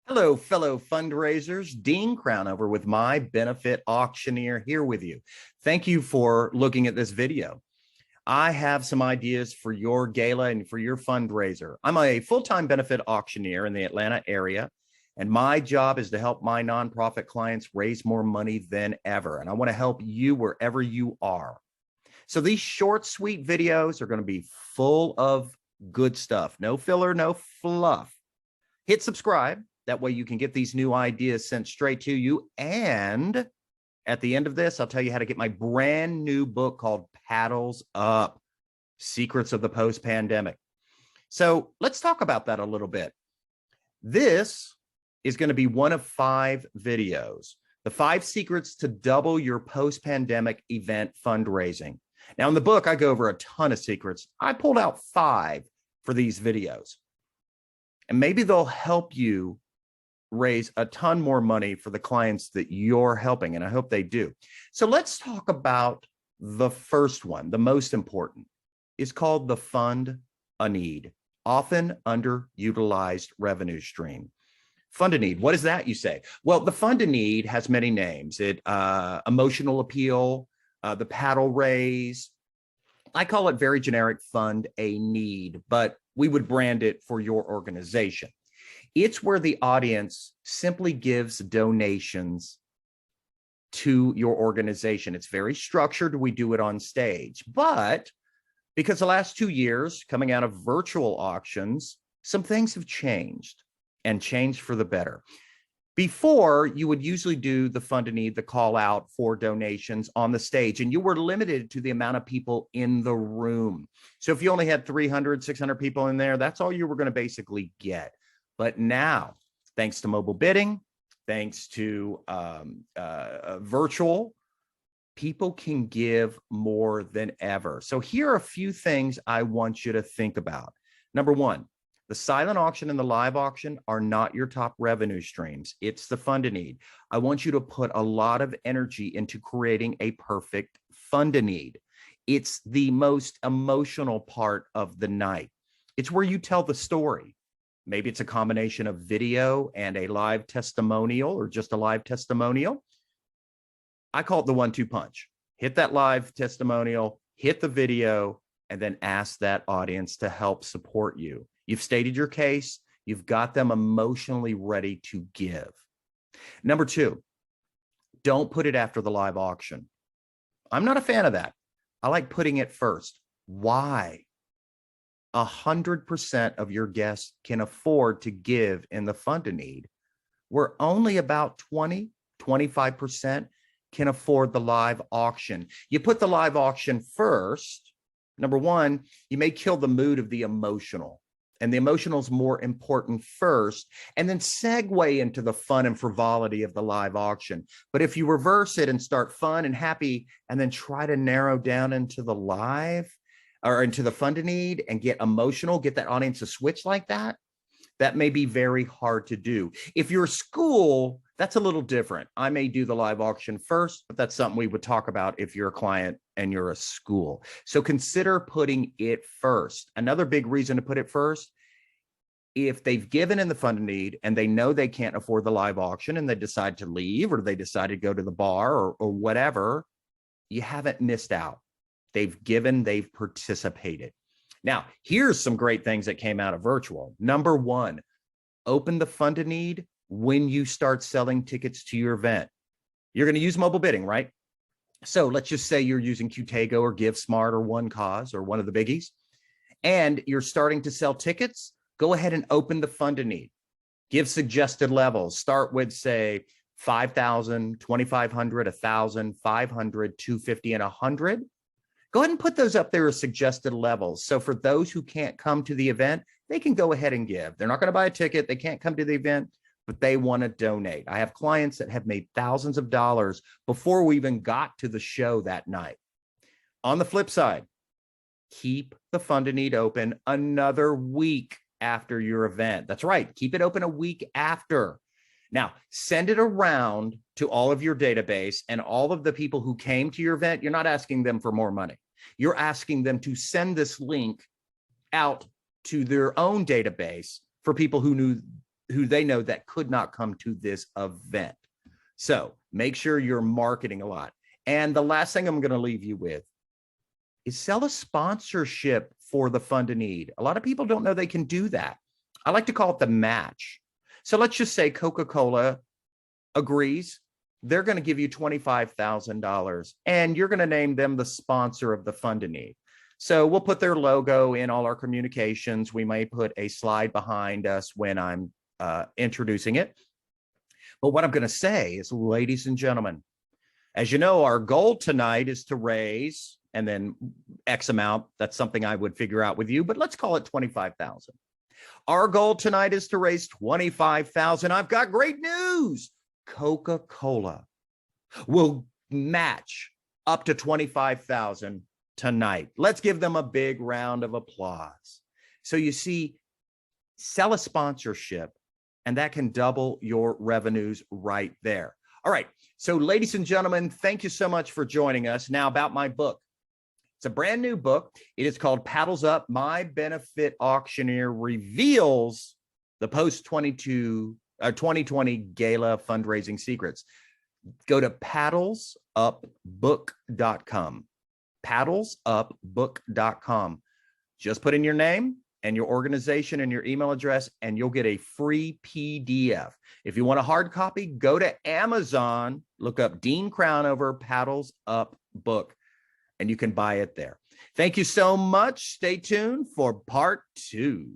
Hello, fellow fundraisers. Dean Crownover with My Benefit Auctioneer here with you. Thank you for looking at this video. I have some ideas for your gala and for your fundraiser. I'm a full-time benefit auctioneer in the Atlanta area, and my job is to help my nonprofit clients raise more money than ever. And I want to help you wherever you are. So these short, sweet videos are going to be full of good stuff. No filler, no fluff. Hit subscribe. That way you can get these new ideas sent straight to you. And at the end of this, I'll tell you how to get my brand new book called Paddles Up, Secrets of the Post-Pandemic. So let's talk about that a little bit. This is going to be one of 5 videos, the 5 secrets to double your post-pandemic event fundraising. Now in the book, I go over a ton of secrets. I pulled out 5 for these videos. And maybe they'll help you raise a ton more money for the clients that you're helping, and I hope they do. So let's talk about the first one, the most important. It's called the fund a need, often underutilized revenue stream. Fund a need, what is that, you say? Well, the fund a need has many names. Emotional appeal, the paddle raise. I call it very generic fund a need, but we would brand it for your organization. It's where the audience simply gives donations to your organization. It's very structured. We do it on stage, but because the last 2 years coming out of virtual auctions, some things have changed and changed for the better. Before, you would usually do the fund a need, the call out for donations on the stage, and you were limited to the amount of people in the room. So if you only had 300, 600 people in there, that's all you were going to basically get. But now, thanks to mobile bidding, thanks to virtual, people can give more than ever. So here are a few things I want you to think about. Number one, the silent auction and the live auction are not your top revenue streams. It's the fund a need. I want you to put a lot of energy into creating a perfect fund a need. It's the most emotional part of the night. It's where you tell the story. Maybe it's a combination of video and a live testimonial or just a live testimonial. I call it the 1-2 punch. Hit that live testimonial, hit the video, and then ask that audience to help support you. You've stated your case. You've got them emotionally ready to give. Number 2, don't put it after the live auction. I'm not a fan of that. I like putting it first. Why? 100% of your guests can afford to give in the fund a need, where only about 20-25% can afford the live auction. You put the live auction first. Number 1, you may kill the mood of the emotional, and the emotional is more important first, and then segue into the fun and frivolity of the live auction. But if you reverse it and start fun and happy, and then try to narrow down into the live, or into the fund a need and get emotional, get that audience to switch like that, that may be very hard to do. If you're a school, that's a little different. I may do the live auction first, but that's something we would talk about if you're a client and you're a school. So consider putting it first. Another big reason to put it first, if they've given in the fund a need and they know they can't afford the live auction and they decide to leave, or they decide to go to the bar or whatever, you haven't missed out. They've given, they've participated. Now, here's some great things that came out of virtual. Number 1, open the fund a need when you start selling tickets to your event. You're going to use mobile bidding, right? So let's just say you're using Q-Tago or GiveSmart or OneCause or one of the biggies, and you're starting to sell tickets. Go ahead and open the fund a need. Give suggested levels. Start with, say, 5,000, 2,500, 1,000, 500, 250, and 100. Go ahead and put those up there as suggested levels. So for those who can't come to the event, they can go ahead and give. They're not going to buy a ticket. They can't come to the event, but they want to donate. I have clients that have made thousands of dollars before we even got to the show that night. On the flip side, keep the fund a need open another week after your event. That's right. Keep it open a week after. Now, send it around to all of your database, and all of the people who came to your event, you're not asking them for more money. You're asking them to send this link out to their own database for people who knew who they know that could not come to this event. So make sure you're marketing a lot. And the last thing I'm going to leave you with is sell a sponsorship for the fund of need. A lot of people don't know they can do that. I like to call it the match. So let's just say Coca-Cola agrees. They're going to give you $25,000 and you're going to name them the sponsor of the fund of need. So we'll put their logo in all our communications. We may put a slide behind us when I'm introducing it. But what I'm going to say is, ladies and gentlemen, as you know, our goal tonight is to raise and then X amount. That's something I would figure out with you, but let's call it 25,000. Our goal tonight is to raise 25,000. I've got great news. Coca-Cola will match up to 25,000 tonight. Let's give them a big round of applause. So you see, sell a sponsorship and that can double your revenues right there. All right. So ladies and gentlemen, thank you so much for joining us. Now about my book. It's a brand new book. It is called Paddles Up, My Benefit Auctioneer Reveals the Post-2020 Gala Fundraising Secrets. Go to paddlesupbook.com. paddlesupbook.com. Just put in your name and your organization and your email address, and you'll get a free PDF. If you want a hard copy, go to Amazon, look up Dean Crownover Paddles Up Book, and you can buy it there. Thank you so much. Stay tuned for part 2.